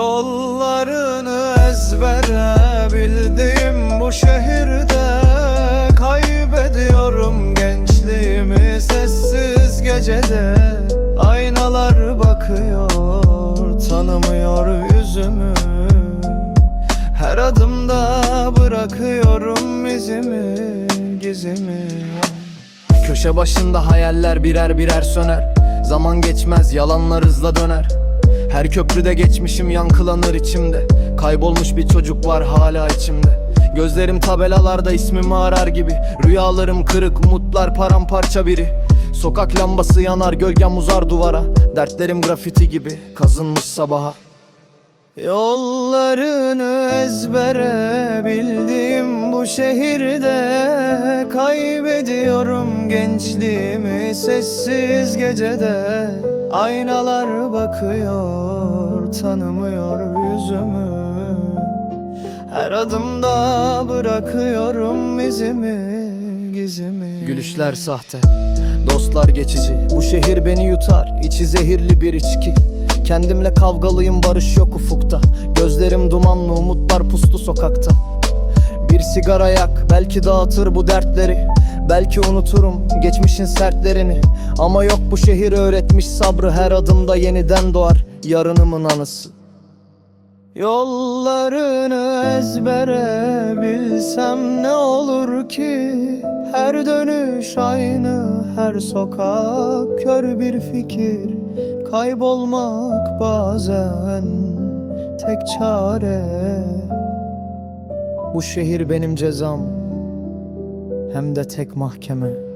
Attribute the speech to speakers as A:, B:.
A: Yollarını ezbere bildiğim bu şehirde kaybediyorum gençliğimi sessiz gecede. Aynalar bakıyor, tanımıyor yüzümü. Her adımda bırakıyorum izimi, gizimi. Köşe başında hayaller birer birer söner. Zaman geçmez, yalanlar hızla döner. Her köprüde geçmişim yankılanır içimde. Kaybolmuş bir çocuk var hala içimde. Gözlerim tabelalarda ismimi arar gibi. Rüyalarım kırık, umutlar paramparça biri. Sokak lambası yanar, gölgem uzar duvara. Dertlerim grafiti gibi kazınmış sabaha. Yollarını ezbere bildiğim bu şehirde kaybediyorum gençliğimi sessiz gecede. Aynalar bakıyor, tanımıyor yüzümü. Her adımda bırakıyorum izimi, gizimi. Gülüşler sahte, dostlar geçici. Bu şehir beni yutar, içi zehirli bir içki. Kendimle kavgalıyım, barış yok ufukta. Gözlerim dumanlı, umutlar puslu sokakta. Bir sigara yak, belki dağıtır bu dertleri. Belki unuturum geçmişin sertlerini. Ama yok, bu şehir öğretmiş sabrı. Her adımda yeniden doğar yarınımın anısı. Yollarını ezbere bilsem ne olur ki? Her dönüş aynı, her sokak kör bir fikir. Kaybolmak bazen tek çare. Bu şehir benim cezam, hem de tek mahkeme.